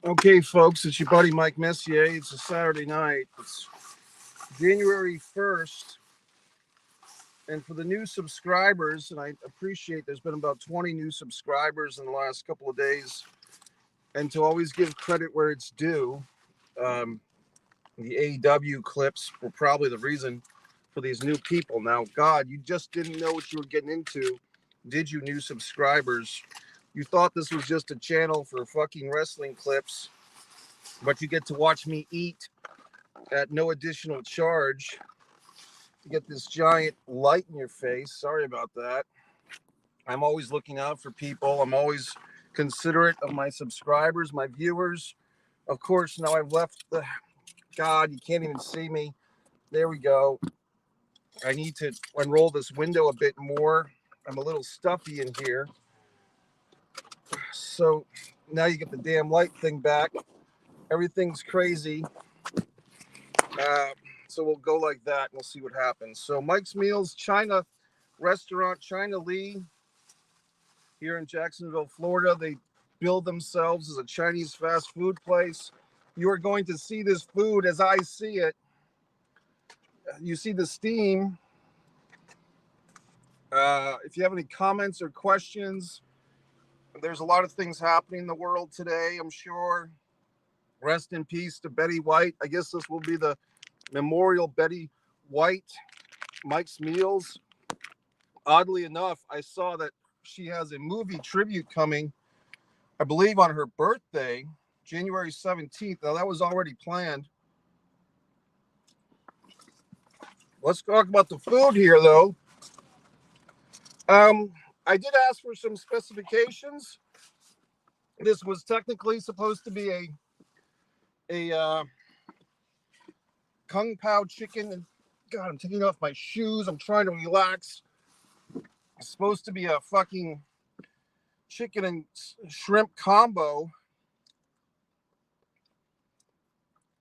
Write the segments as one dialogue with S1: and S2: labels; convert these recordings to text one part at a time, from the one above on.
S1: Okay, folks, it's your buddy Mike Messier. It's a Saturday night. It's January 1st. And for the new subscribers, and I appreciate there's been about 20 new subscribers in the last couple of days. And to always give credit where it's due, um, the AEW clips were probably the reason for these new people. Now, God, you just didn't know what you were getting into, did you, new subscribers? You thought this was just a channel for fucking wrestling clips, but you get to watch me eat at no additional charge. You get this giant light in your face. Sorry about that. I'm always looking out for people. I'm always considerate of my subscribers, my viewers. Of course, now I've left the. God, you can't even see me. There we go. I need to unroll this window a bit more. I'm a little stuffy in here. So now you get the damn light thing back. Everything's crazy. Uh, so we'll go like that and we'll see what happens. So Mike's Meals, China restaurant, China Lee, here in Jacksonville, Florida. They build themselves as a Chinese fast food place. You are going to see this food as I see it. You see the steam. If you have any comments or questions, there's a lot of things happening in the world today, I'm sure. Rest in peace to Betty White. I guess this will be the memorial Betty White, Mike's Meals. Oddly enough, I saw that she has a movie tribute coming, I believe, on her birthday, January 17th. Now, that was already planned. Let's talk about the food here, though. I did ask for some specifications. This was technically supposed to be a Kung Pao chicken. And God, I'm taking off my shoes. I'm trying to relax. It's supposed to be a fucking chicken and shrimp combo.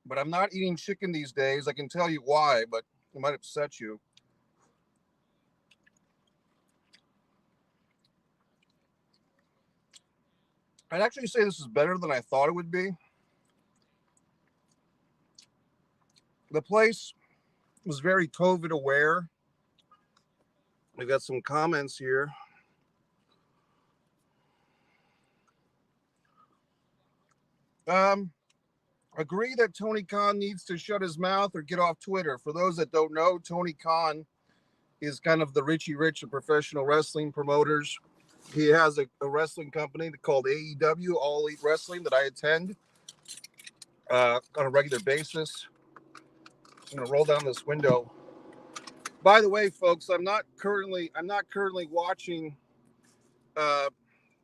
S1: But I'm not eating chicken these days. I can tell you why, but it might upset you. I'd actually say this is better than I thought it would be. The place was very COVID aware. We got some comments here. Um, Agree that Tony Khan needs to shut his mouth or get off Twitter. For those that don't know, Tony Khan is kind of the Richie Rich of professional wrestling promoters. He has a wrestling company called AEW, All Elite Wrestling, that I attend on a regular basis. I'm gonna roll down this window. By the way, folks, I'm not currently watching uh,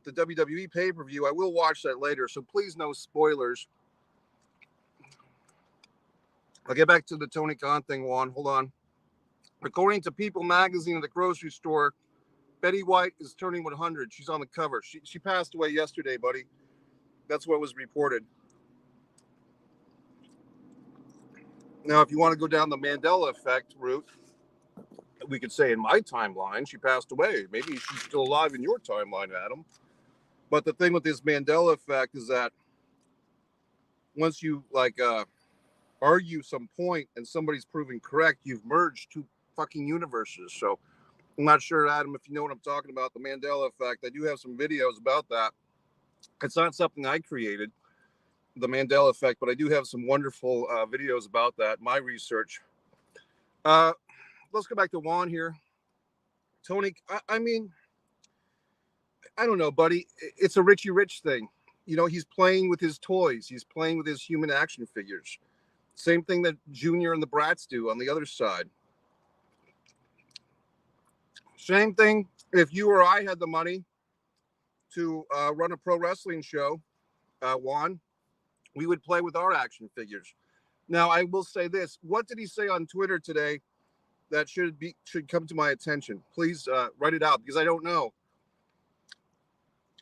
S1: the WWE pay-per-view. I will watch that later, so please no spoilers. I'll get back to the Tony Khan thing, Juan. Hold on. According to People magazine at the grocery store, Betty White is turning 100. She's on the cover. She passed away yesterday, buddy. That's what was reported. Now, if you want to go down the Mandela effect route, we could say in my timeline, she passed away. Maybe she's still alive in your timeline, Adam. But the thing with this Mandela effect is that once you argue some point and somebody's proven correct, you've merged two fucking universes. So I'm not sure, Adam, if you know what I'm talking about, the Mandela effect. I do have some videos about that. It's not something I created, the Mandela effect, but I do have some wonderful videos about that, my research. Uh, let's go back to Juan here. Tony, I mean, I don't know, buddy. It's a Richie Rich thing. You know, he's playing with his toys. He's playing with his human action figures. Same thing that Junior and the Brats do on the other side. Same thing if you or I had the money to run a pro wrestling show, Juan, we would play with our action figures. Now, I will say this. What did he say on Twitter today that should come to my attention? Please write it out because I don't know.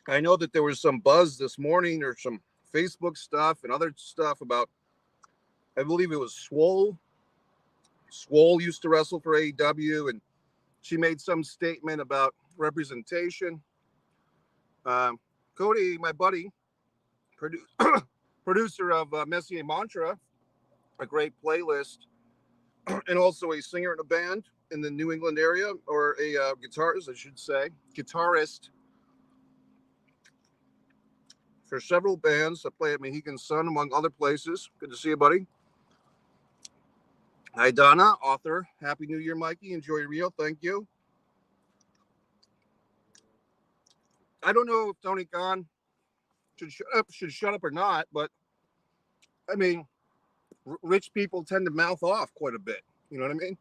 S1: I know that there was some buzz this morning or some Facebook stuff and other stuff about, I believe it was Swole. Swole used to wrestle for AEW, and she made some statement about representation. Cody, my buddy, producer of Messier Mantra, a great playlist, and also a singer in a band in the New England area, or a guitarist, I should say, guitarist for several bands. I play at Mohegan Sun, among other places. Good to see you, buddy. Hi, Donna, author. Happy New Year, Mikey. Enjoy Rio. Thank you. I don't know if Tony Khan should shut up or not, but I mean, rich people tend to mouth off quite a bit. You know what I mean?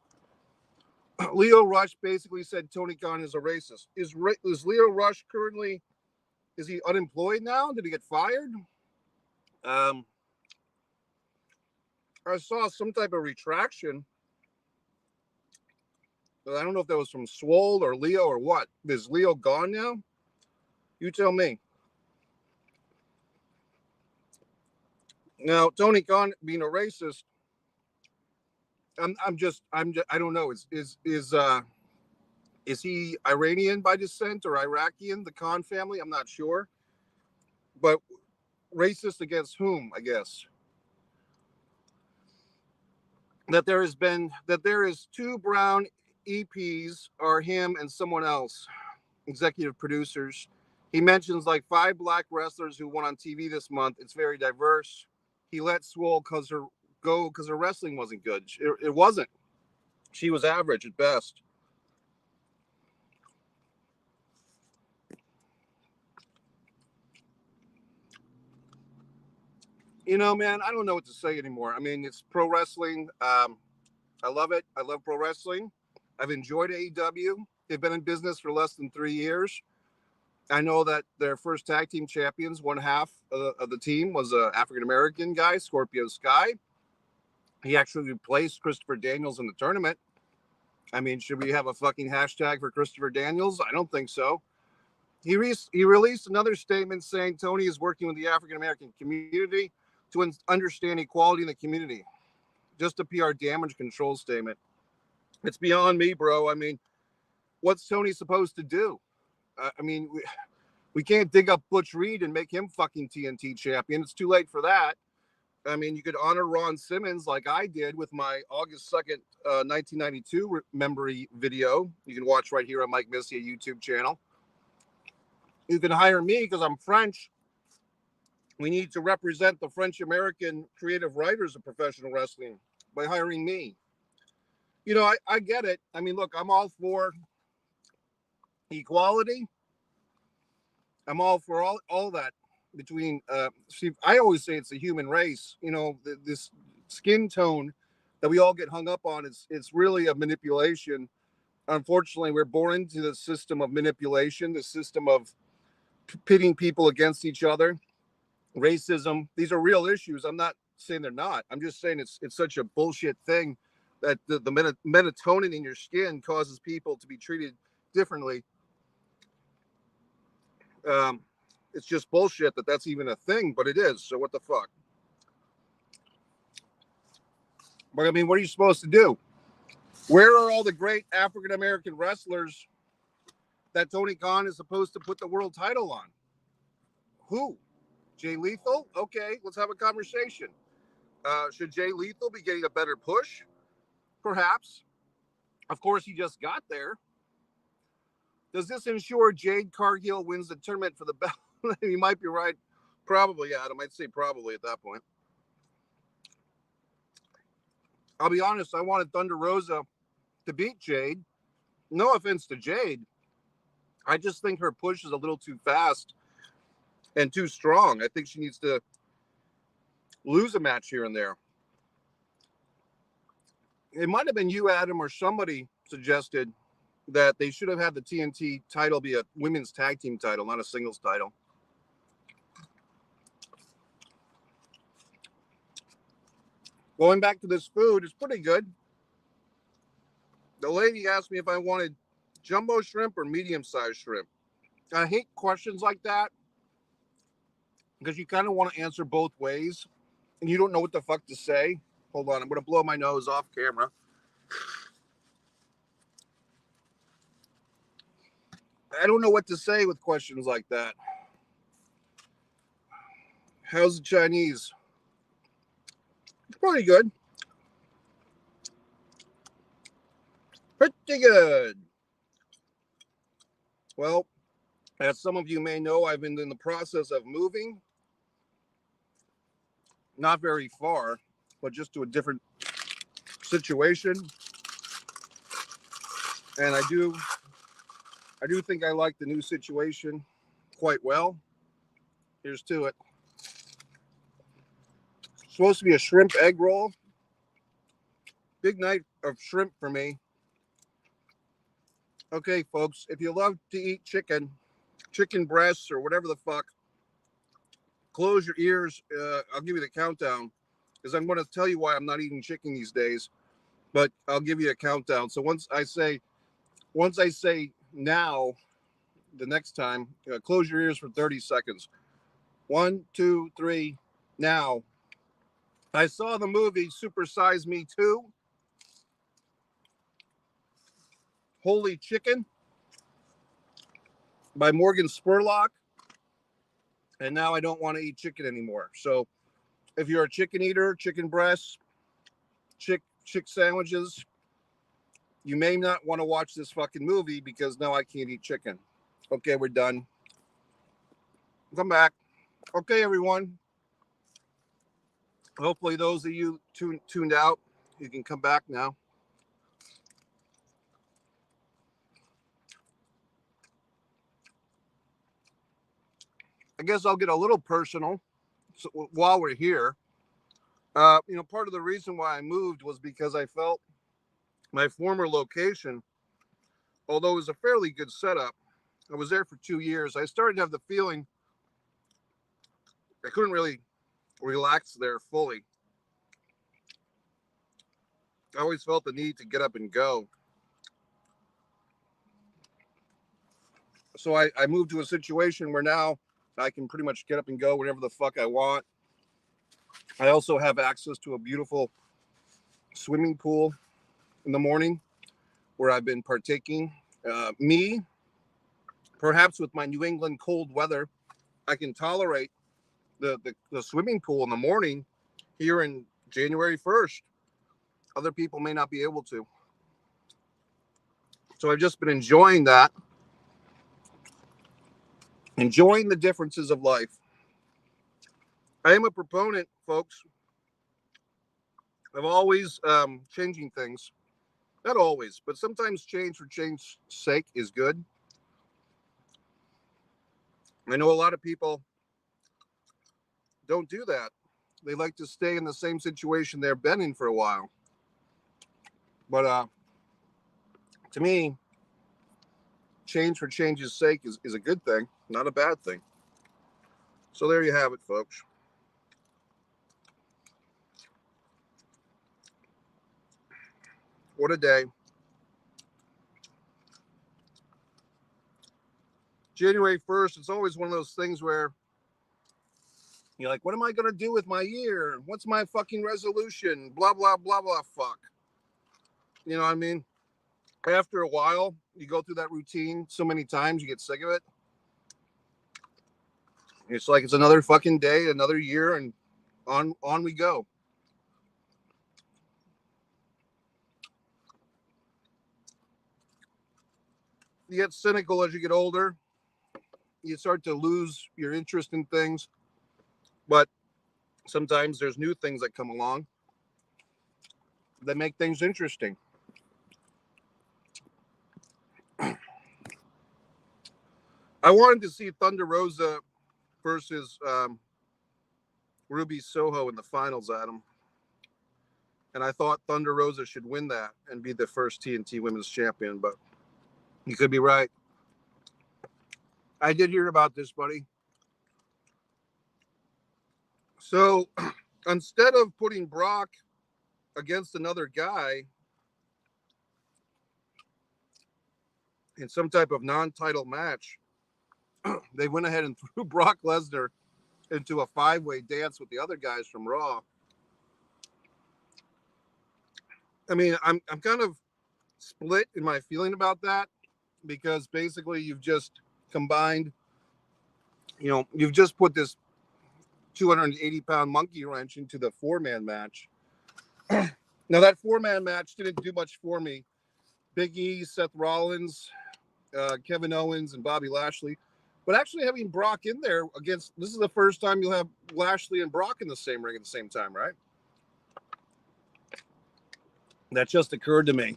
S1: Leo Rush basically said Tony Khan is a racist. Is Leo Rush currently, is he unemployed now? Did he get fired? I saw some type of retraction, but I don't know if that was from Swole or Leo or what. Is Leo gone now? You tell me. Now, Tony Khan being a racist, I don't know. Is he Iranian by descent or Iraqian? The Khan family? I'm not sure. But racist against whom? I guess that there is two brown EPs, or him and someone else, executive producers. He mentions like 5 black wrestlers who won on TV this month. It's very diverse. He let Swole because her wrestling wasn't good. It wasn't. She was average at best. You know, man, I don't know what to say anymore. I mean, it's pro wrestling. I love it. I love pro wrestling. I've enjoyed AEW. They've been in business for less than 3 years. I know that their first tag team champions, one half of the team, was an African-American guy, Scorpio Sky. He actually replaced Christopher Daniels in the tournament. I mean, should we have a fucking hashtag for Christopher Daniels? I don't think so. He released another statement saying Tony is working with the African-American community to understand equality in the community. Just a PR damage control statement. It's beyond me, bro. I mean, what's Tony supposed to do? I mean, we can't dig up Butch Reed and make him fucking TNT champion. It's too late for that. I mean, you could honor Ron Simmons like I did with my August 2nd, 1992 memory video. You can watch right here on Mike Messier YouTube channel. You can hire me because I'm French. We need to represent the French-American creative writers of professional wrestling by hiring me. You know, I get it. I mean, look, I'm all for equality. I'm all for all that between, see, I always say it's the human race. You know, this skin tone that we all get hung up on, it's really a manipulation. Unfortunately, we're born into the system of manipulation, the system of pitting people against each other, racism. These are real issues. I'm not saying they're not. I'm just saying it's such a bullshit thing that the melatonin in your skin causes people to be treated differently. It's just bullshit that's even a thing, but it is. So what the fuck? But I mean, what are you supposed to do? Where are all the great African-American wrestlers that Tony Khan is supposed to put the world title on? Who? Jay Lethal? Okay, let's have a conversation. Should Jay Lethal be getting a better push? Perhaps. Of course, he just got there. Does this ensure Jade Cargill wins the tournament for the belt? You might be right. Probably, Adam. I'd say probably at that point. I'll be honest. I wanted Thunder Rosa to beat Jade. No offense to Jade. I just think her push is a little too fast and too strong. I think she needs to lose a match here and there. It might have been you, Adam, or somebody suggested that they should have had the TNT title be a women's tag team title, not a singles title. Going back to this food, it's pretty good. The lady asked me if I wanted jumbo shrimp or medium-sized shrimp. I hate questions like that because you kind of want to answer both ways and you don't know what the fuck to say. Hold on, I'm going to blow my nose off camera. I don't know what to say with questions like that. How's the Chinese? It's pretty good. Pretty good. Well, as some of you may know, I've been in the process of moving. Not very far, but just to a different situation. And I do think I like the new situation quite well. Here's to it. It's supposed to be a shrimp egg roll. Big night of shrimp for me. Okay, folks, if you love to eat chicken breasts or whatever the fuck, close your ears. I'll give you the countdown because I'm going to tell you why I'm not eating chicken these days. But I'll give you a countdown. So once I say now, the next time, close your ears for 30 seconds. 1, 2, 3, now. I saw the movie Super Size Me 2. Holy Chicken by Morgan Spurlock. And now I don't want to eat chicken anymore. So if you're a chicken eater, chicken breasts, chick sandwiches, you may not want to watch this fucking movie because now I can't eat chicken. Okay, we're done. Come back. Okay, everyone. Hopefully those of you tuned out, you can come back now. I guess I'll get a little personal while we're here. Part of the reason why I moved was because I felt my former location, although it was a fairly good setup, I was there for 2 years. I started to have the feeling I couldn't really relax there fully. I always felt the need to get up and go. So I moved to a situation where now I can pretty much get up and go whenever the fuck I want. I also have access to a beautiful swimming pool in the morning where I've been partaking. Perhaps with my New England cold weather, I can tolerate the swimming pool in the morning here in January 1st. Other people may not be able to. So I've just been enjoying that. Enjoying the differences of life. I am a proponent, folks, of always changing things. Not always, but sometimes change for change's sake is good. I know a lot of people don't do that. They like to stay in the same situation they've been in for a while. But to me, change for change's sake is a good thing, not a bad thing. So there you have it, folks. What a day. January 1st, it's always one of those things where you're like, what am I going to do with my year? What's my fucking resolution? Blah, blah, blah, blah, fuck. You know what I mean? After a while, you go through that routine so many times, you get sick of it. It's like it's another fucking day, another year, and on we go. You get cynical as you get older. You start to lose your interest in things. But sometimes there's new things that come along that make things interesting. I wanted to see Thunder Rosa versus Ruby Soho in the finals, Adam. And I thought Thunder Rosa should win that and be the first TNT Women's Champion, but you could be right. I did hear about this, buddy. So instead of putting Brock against another guy in some type of non-title match, they went ahead and threw Brock Lesnar into a 5-way dance with the other guys from Raw. I mean, I'm kind of split in my feeling about that because basically you've just combined, you've just put this 280-pound monkey wrench into the 4-man match. Now, that 4-man match didn't do much for me. Big E, Seth Rollins, Kevin Owens, and Bobby Lashley. But actually having Brock in there against, this is the first time you'll have Lashley and Brock in the same ring at the same time, right? That just occurred to me.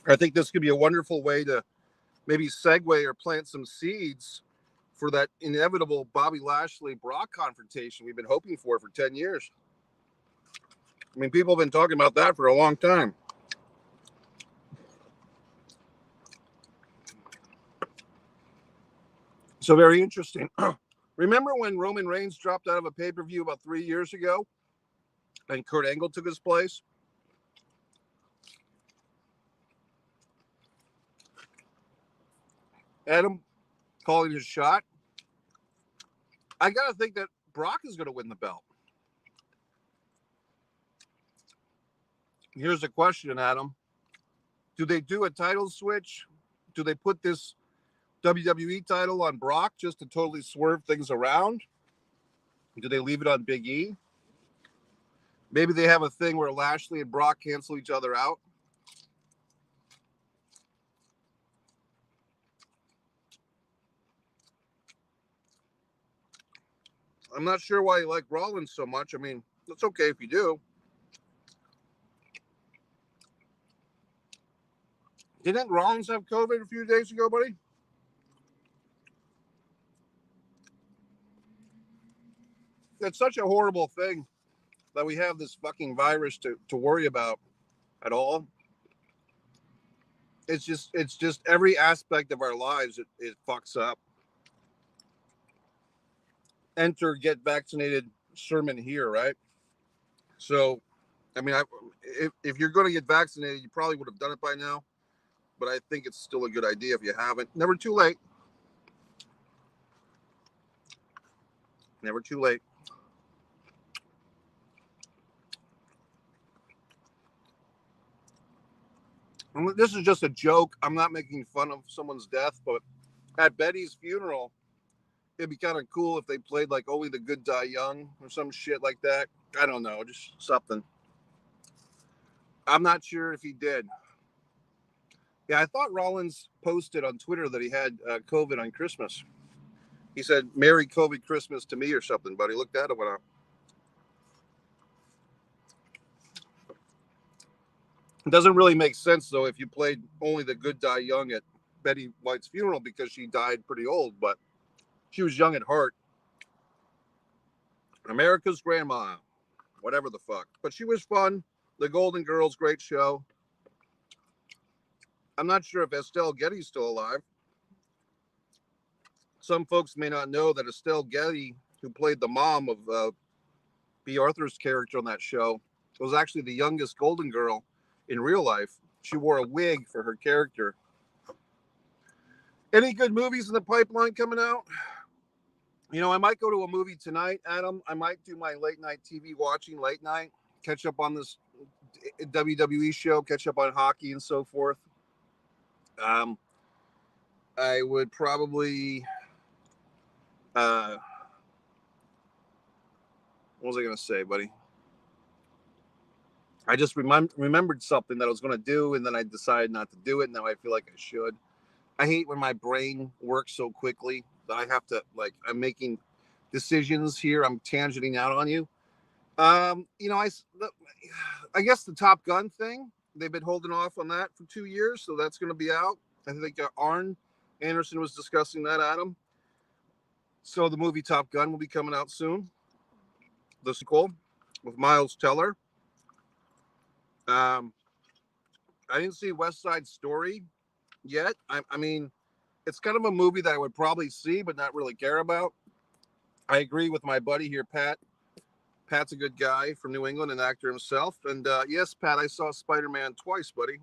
S1: I think this could be a wonderful way to maybe segue or plant some seeds for that inevitable Bobby Lashley-Brock confrontation we've been hoping for 10 years. I mean, people have been talking about that for a long time. So very interesting. Remember when Roman Reigns dropped out of a pay-per-view about 3 years ago and Kurt Angle took his place? Adam calling his shot. I got to think that Brock is going to win the belt. Here's the question, Adam. Do they do a title switch? Do they put this WWE title on Brock just to totally swerve things around? Do they leave it on Big E? Maybe they have a thing where Lashley and Brock cancel each other out. I'm not sure why you like Rollins so much. I mean, it's okay if you do. Didn't Rollins have COVID a few days ago, buddy? It's such a horrible thing that we have this fucking virus to worry about at all. It's just every aspect of our lives it fucks up. Enter get vaccinated sermon here, right? So, I mean, if you're going to get vaccinated, you probably would have done it by now. But I think it's still a good idea if you haven't. Never too late. Never too late. This is just a joke. I'm not making fun of someone's death, but at Betty's funeral, it'd be kind of cool if they played like Only the Good Die Young or some shit like that. I don't know, just something. I'm not sure if he did. Yeah, I thought Rollins posted on Twitter that he had COVID on Christmas. He said, "Merry COVID Christmas to me" or something, buddy. Look that one up. It doesn't really make sense, though, if you played Only the Good Die Young at Betty White's funeral because she died pretty old, but she was young at heart. America's grandma, whatever the fuck. But she was fun. The Golden Girls, great show. I'm not sure if Estelle Getty's still alive. Some folks may not know that Estelle Getty, who played the mom of B. Arthur's character on that show, was actually the youngest Golden Girl in real life. She wore a wig for her character. Any good movies in the pipeline coming out? You know, I might go to a movie tonight, Adam. I might do my late night TV watching late night, catch up on this WWE show, catch up on hockey and so forth. I would probably, what was I going to say, buddy? I just remembered something that I was going to do, and then I decided not to do it. Now I feel like I should. I hate when my brain works so quickly that I have to, like, I'm making decisions here. I'm tangenting out on you. You know, I guess the Top Gun thing, they've been holding off on that for 2 years, so that's going to be out. I think Arn Anderson was discussing that, Adam. So the movie Top Gun will be coming out soon. The sequel with Miles Teller. I didn't see West Side Story yet. I mean, it's kind of a movie that I would probably see, but not really care about. I agree with my buddy here, Pat. Pat's a good guy from New England, an actor himself. And yes, Pat, I saw Spider-Man twice, buddy.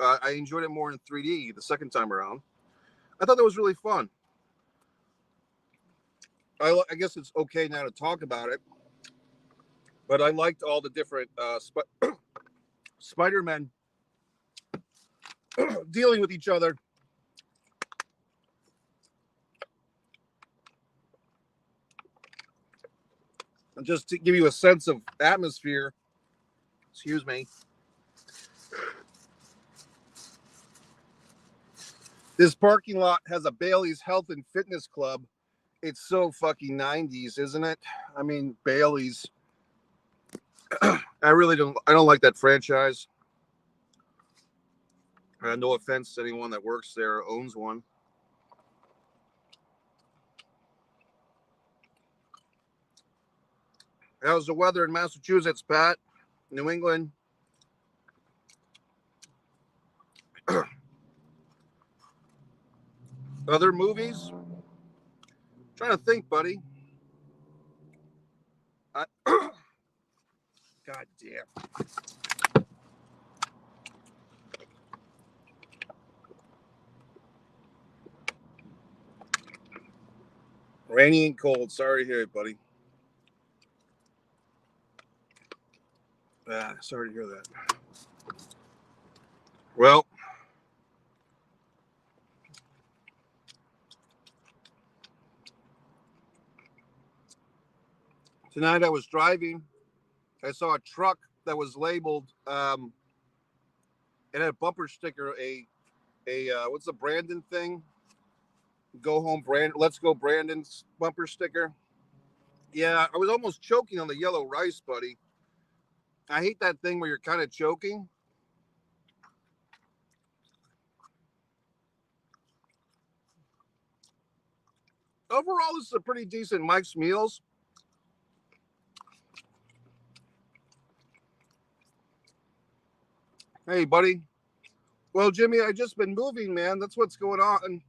S1: I enjoyed it more in 3D the second time around. I thought that was really fun. I guess it's okay now to talk about it, but I liked all the different Spider-Men dealing with each other. And just to give you a sense of atmosphere, excuse me, this parking lot has a Bailey's Health and Fitness Club. It's so fucking 90s, isn't it? I mean, Bailey's. I don't like that franchise. No offense to anyone that works there or owns one. How's the weather in Massachusetts, Pat? New England? Other movies? Trying to think, buddy. God damn. Rainy and cold. Sorry to hear it, buddy. Sorry to hear that. Well, tonight I was driving. I saw a truck that was labeled. It had a bumper sticker. What's the Brandon thing? Go home, Brandon. Let's go, Brandon's bumper sticker. Yeah, I was almost choking on the yellow rice, buddy. I hate that thing where you're kind of choking. Overall, this is a pretty decent Mike's Meals. Hey, buddy. Well, Jimmy, I just been moving, man. That's what's going on.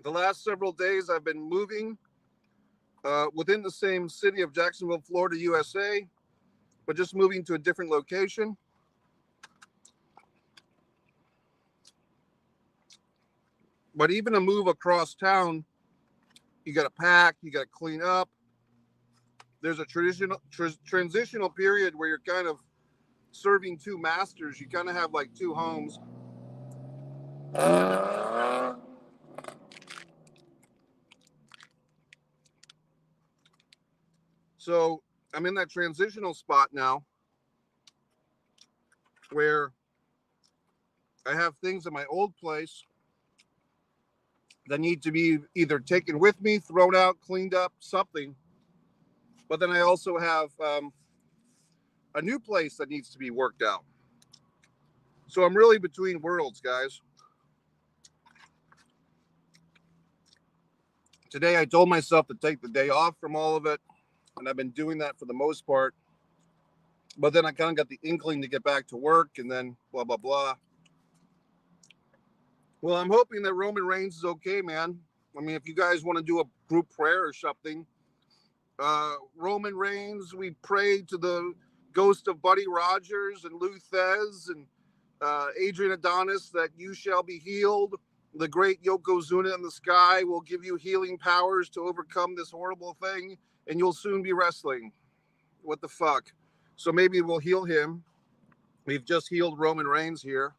S1: The last several days, I've been moving within the same city of Jacksonville, Florida, USA, but just moving to a different location. But even a move across town, you got to pack, you got to clean up. There's a transitional period where you're kind of serving two masters. You kind of have like two homes. So I'm in that transitional spot now where I have things in my old place that need to be either taken with me, thrown out, cleaned up, something. But then I also have a new place that needs to be worked out. So I'm really between worlds, guys. Today I told myself to take the day off from all of it, and I've been doing that for the most part. But then I kind of got the inkling to get back to work, and then blah, blah, blah. Well, I'm hoping that Roman Reigns is okay, man. I mean, if you guys want to do a group prayer or something, Roman Reigns, we pray to the ghost of Buddy Rogers and Lou Thez and Adrian Adonis that you shall be healed. The great Yokozuna in the sky will give you healing powers to overcome this horrible thing, and you'll soon be wrestling. What the fuck? So maybe we'll heal him. We've just healed Roman Reigns here.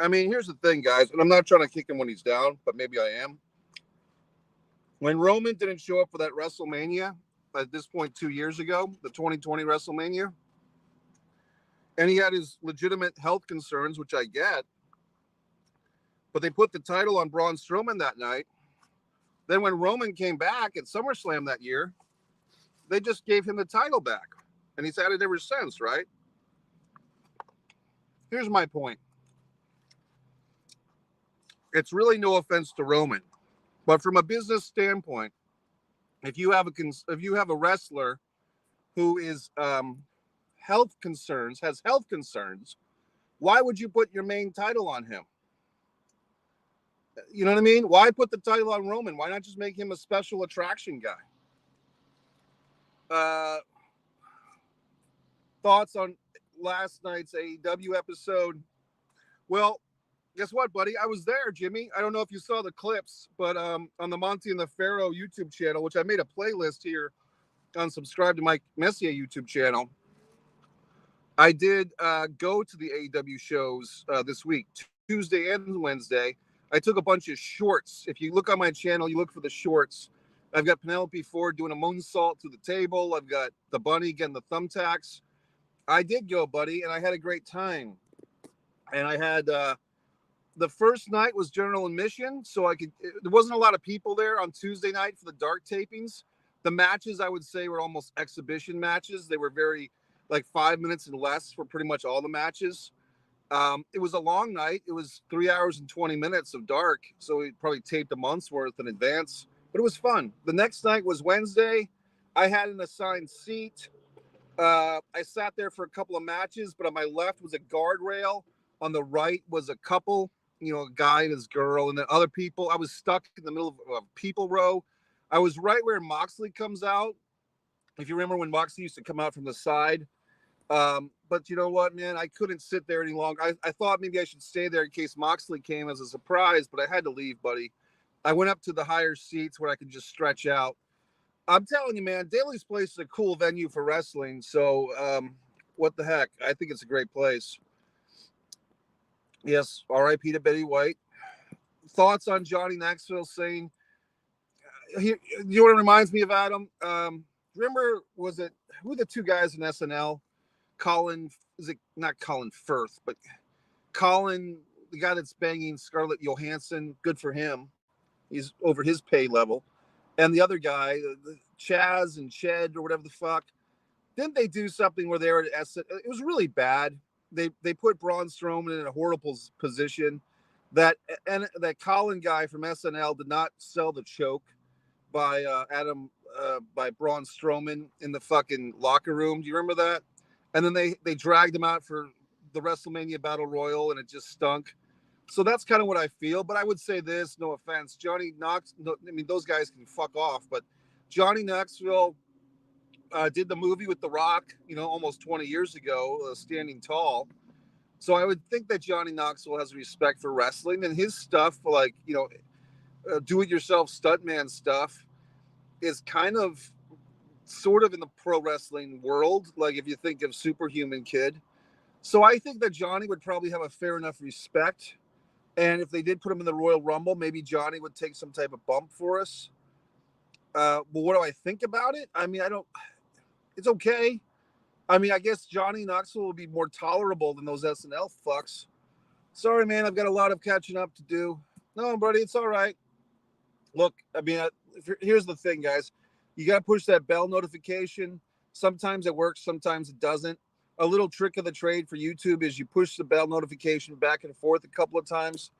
S1: I mean, here's the thing, guys, and I'm not trying to kick him when he's down, but maybe I am. When Roman didn't show up for that WrestleMania, at this point 2 years ago, the 2020 WrestleMania, and he had his legitimate health concerns, which I get, but they put the title on Braun Strowman that night. Then when Roman came back at SummerSlam that year, they just gave him the title back, and he's had it ever since, right? Here's my point. It's really no offense to Roman, but from a business standpoint, if you have a wrestler who is has health concerns, why would you put your main title on him? You know what I mean? Why put the title on Roman? Why not just make him a special attraction guy? Thoughts on last night's AEW episode? Well, guess what, buddy? I was there, Jimmy. I don't know if you saw the clips, but on the Monty and the Pharaoh YouTube channel, which I made a playlist here on Subscribe to Mike Messier YouTube channel, I did go to the AEW shows this week, Tuesday and Wednesday. I took a bunch of shorts. If you look on my channel, you look for the shorts. I've got Penelope Ford doing a moonsault through the table. I've got the bunny getting the thumbtacks. I did go, buddy, and I had a great time. And I had the first night was general admission, so there wasn't a lot of people there on Tuesday night for the dark tapings. The matches, I would say, were almost exhibition matches. They were very like 5 minutes and less for pretty much all the matches. It was a long night. It was 3 hours and 20 minutes of dark, so we probably taped a month's worth in advance. But it was fun. The next night was Wednesday. I had an assigned seat. I sat there for a couple of matches, but on my left was a guardrail. On the right was a couple, a guy and his girl, and then other people. I was stuck in the middle of a people row. I was right where Moxley comes out. If you remember when Moxley used to come out from the side. But you know what, man? I couldn't sit there any longer. I thought maybe I should stay there in case Moxley came as a surprise, but I had to leave, buddy. I went up to the higher seats where I could just stretch out. I'm telling you, man, Daly's Place is a cool venue for wrestling. So, what the heck? I think it's a great place. Yes, R.I.P. to Betty White. Thoughts on Johnny Knoxville saying, you know what it reminds me of, Adam? Remember, was it, who were the two guys in SNL? Colin, is it not Colin Firth, but Colin, the guy that's banging Scarlett Johansson, good for him. He's over his pay level. And the other guy, Chaz and Ched or whatever the fuck, didn't they do something where they were at it was really bad. They put Braun Strowman in a horrible position. That Colin guy from SNL did not sell the choke by by Braun Strowman in the fucking locker room. Do you remember that? And then they dragged him out for the WrestleMania Battle Royal, and it just stunk. So that's kind of what I feel. But I would say this, no offense, Johnny Knox. No, I mean, those guys can fuck off. But Johnny Knoxville did the movie with The Rock, almost 20 years ago, Standing Tall. So I would think that Johnny Knoxville has respect for wrestling, and his stuff, like do-it-yourself stuntman stuff, is kind of sort of in the pro wrestling world. Like if you think of Superhuman Kid. So I think that Johnny would probably have a fair enough respect. And if they did put him in the Royal Rumble, maybe Johnny would take some type of bump for us. But what do I think about it? I mean, it's okay. I mean, I guess Johnny Knoxville will be more tolerable than those SNL fucks. Sorry, man. I've got a lot of catching up to do. No, buddy, it's all right. Look, I mean, here's the thing, guys. You got to push that bell notification. Sometimes it works, sometimes it doesn't. A little trick of the trade for YouTube is you push the bell notification back and forth a couple of times.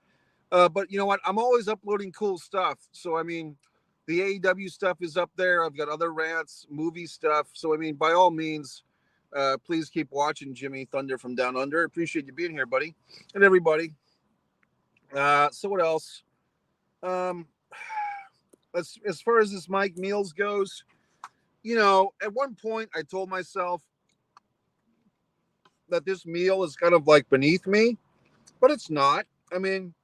S1: But you know what? I'm always uploading cool stuff. So, I mean, the AEW stuff is up there. I've got other rants, movie stuff. So, I mean, by all means, please keep watching Jimmy Thunder from Down Under. Appreciate you being here, buddy. And everybody. So what else? As far as this Mike Meals goes, at one point I told myself that this meal is kind of like beneath me, but it's not. I mean,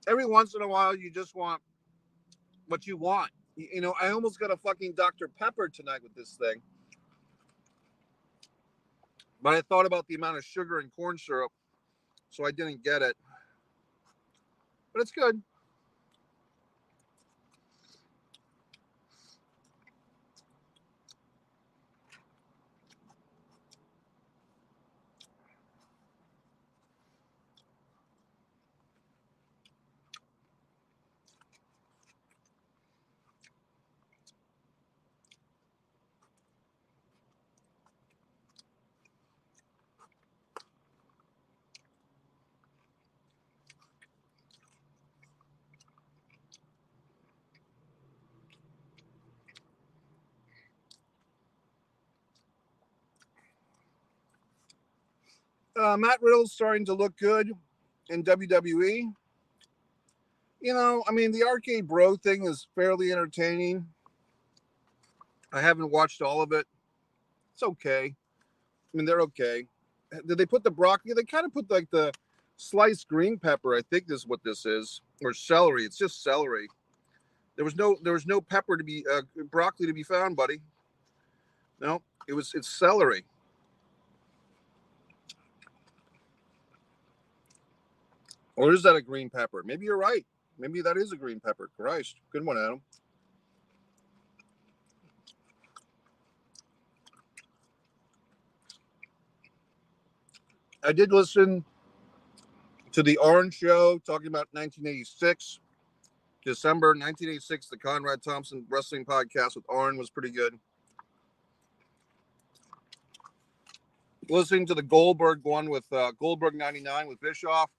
S1: every once in a while you just want what you want. I almost got a fucking Dr. Pepper tonight with this thing. But I thought about the amount of sugar and corn syrup, so I didn't get it. But it's good. Matt Riddle's starting to look good in WWE. I mean, the Arcade Bro thing is fairly entertaining. I haven't watched all of it. It's okay. I mean, they're okay. Did they put the broccoli? They kind of put like the sliced green pepper. I think this is what this is, or celery. It's just celery. There was no pepper to be broccoli to be found, buddy. No, it's celery. Or is that a green pepper? Maybe you're right. Maybe that is a green pepper. Christ. Good one, Adam. I did listen to the Orange Show talking about 1986. December 1986, the Conrad Thompson Wrestling Podcast with Arn was pretty good. Listening to the Goldberg one with Goldberg 99 with Bischoff.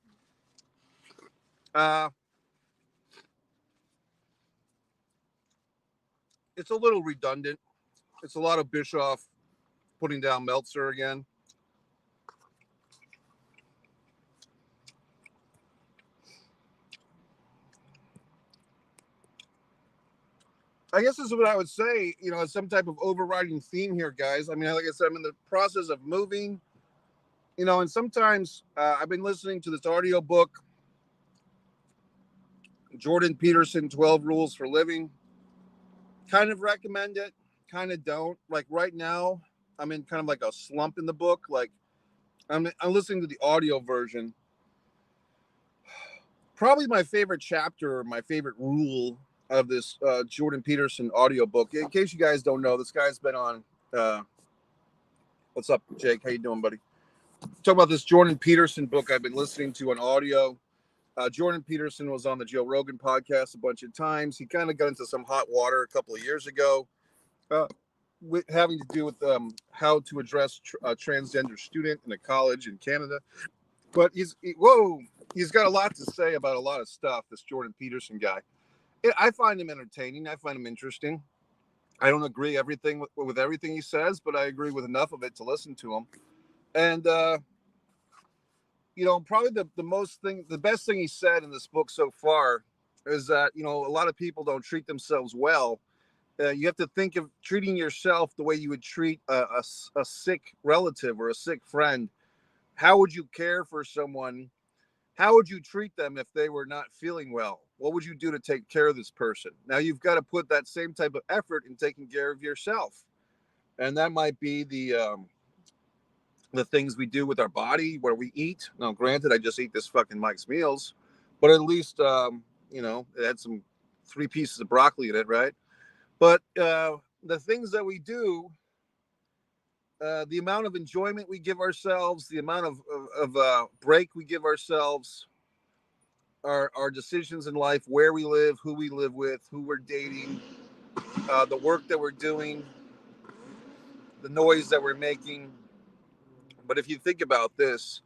S1: It's a little redundant. It's a lot of Bischoff putting down Meltzer again. I guess this is what I would say, as some type of overriding theme here, guys. I mean, like I said, I'm in the process of moving, and sometimes I've been listening to this audio book, Jordan Peterson, 12 Rules for Living. Kind of recommend it, kind of don't. Like right now, I'm in kind of like a slump in the book. Like I'm listening to the audio version. Probably my favorite chapter, or my favorite rule of this Jordan Peterson audiobook. In case you guys don't know, this guy's been on what's up, Jake? How you doing, buddy? Talk about this Jordan Peterson book I've been listening to on audio. Jordan Peterson was on the Joe Rogan podcast a bunch of times. He kind of got into some hot water a couple of years ago, having to do with how to address a transgender student in a college in Canada. But he's got a lot to say about a lot of stuff, this Jordan Peterson guy. I find him entertaining. I find him interesting. I don't agree with everything he says, but I agree with enough of it to listen to him. And, probably the best thing he said in this book so far is that, a lot of people don't treat themselves well. You have to think of treating yourself the way you would treat a sick relative or a sick friend. How would you care for someone? How would you treat them if they were not feeling well? What would you do to take care of this person? Now, you've got to put that same type of effort in taking care of yourself. And that might be the things we do with our body, where we eat. Now, granted, I just eat this fucking Mike's Meals, but at least, it had some 3 pieces of broccoli in it, right? But the things that we do, the amount of enjoyment we give ourselves, the amount of break we give ourselves, our decisions in life, where we live, who we live with, who we're dating, the work that we're doing, the noise that we're making. But if you think about this,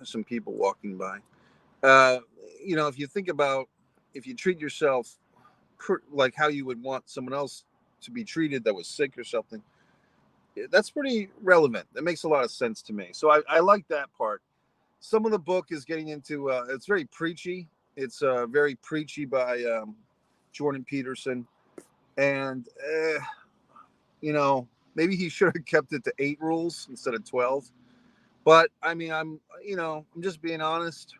S1: some people walking by, if you treat yourself like how you would want someone else to be treated that was sick or something, that's pretty relevant. That makes a lot of sense to me. So I like that part. Some of the book is getting into, it's very preachy. It's very preachy by Jordan Peterson. And, maybe he should have kept it to 8 rules instead of 12. But, I mean, I'm just being honest.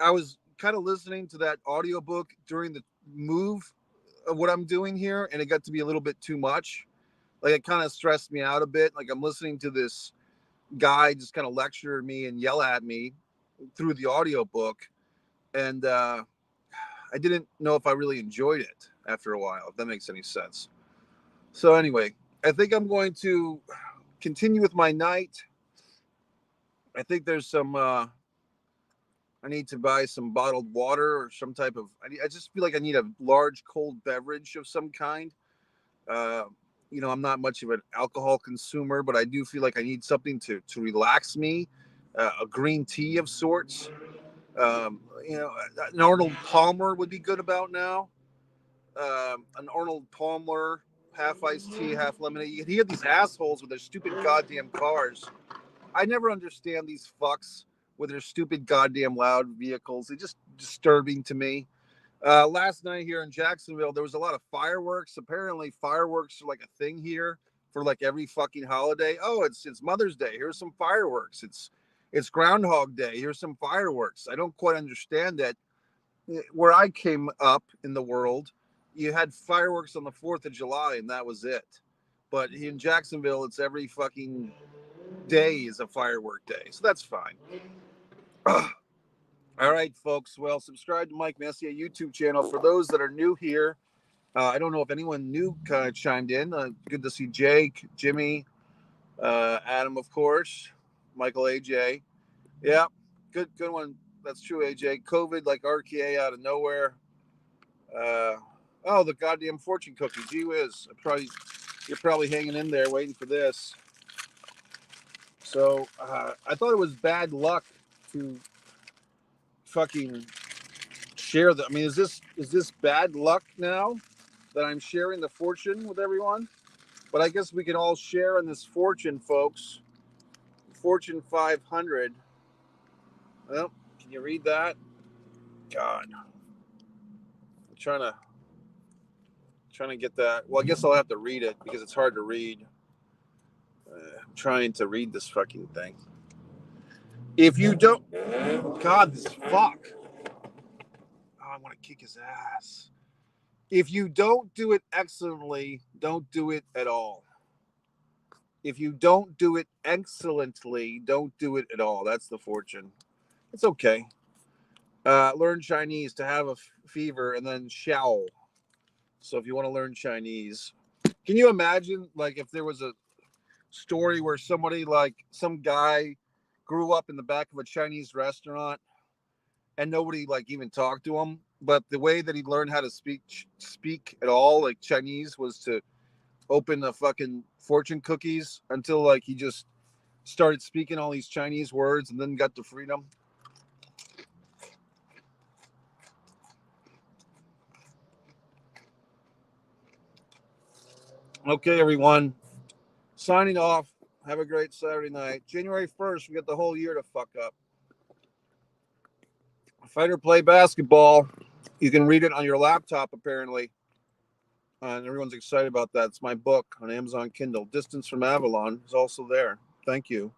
S1: I was kind of listening to that audiobook during the move of what I'm doing here, and it got to be a little bit too much. Like, it kind of stressed me out a bit. Like, I'm listening to this guy just kind of lecture me and yell at me through the audiobook, and I didn't know if I really enjoyed it after a while, if that makes any sense. So anyway, I think I'm going to continue with my night. I think there's some I need to buy some bottled water or some type of, I just feel like I need a large cold beverage of some kind. I'm not much of an alcohol consumer, but I do feel like I need something to relax me. A green tea of sorts. An Arnold Palmer would be good about now. An Arnold Palmer, half iced tea, half lemonade. You hear these assholes with their stupid goddamn cars. I never understand these fucks with their stupid goddamn loud vehicles. They're just disturbing to me. Last night here in Jacksonville, there was a lot of fireworks. Apparently, fireworks are like a thing here for like every fucking holiday. Oh, it's Mother's Day. Here's some fireworks. It's Groundhog Day. Here's some fireworks. I don't quite understand that. Where I came up in the world, you had fireworks on the 4th of July, and that was it. But in Jacksonville, it's every fucking day is a firework day. So that's fine. right, folks. Well, subscribe to Mike Messier YouTube channel. For those that are new here, I don't know if anyone new kind of chimed in. Good to see Jake, Jimmy, Adam, of course, Michael, AJ. Yeah, good one. That's true, AJ. COVID like RKA out of nowhere. Oh, the goddamn fortune cookie. Gee whiz. You're probably hanging in there waiting for this. So I thought it was bad luck to fucking share the. I mean, is this bad luck now that I'm sharing the fortune with everyone? But I guess we can all share in this fortune, folks. Fortune 500. Well, can you read that? God, I'm trying to get that. Well, I guess I'll have to read it because it's hard to read. I'm trying to read this fucking thing. If you don't, God, this fuck. Oh, I want to kick his ass. If you don't do it excellently, don't do it at all. If you don't do it excellently, don't do it at all. That's the fortune. It's okay. Learn Chinese to have a fever and then xiao. So if you want to learn Chinese, can you imagine like if there was a story where somebody like some guy grew up in the back of a Chinese restaurant and nobody like even talked to him, but the way that he learned how to speak at all like Chinese was to open the fucking fortune cookies until like he just started speaking all these Chinese words and then got to freedom. Okay, everyone. Signing off. Have a great Saturday night. January 1st, we got the whole year to fuck up. Fight or play basketball. You can read it on your laptop, apparently. And everyone's excited about that. It's my book on Amazon Kindle. Distance from Avalon is also there. Thank you.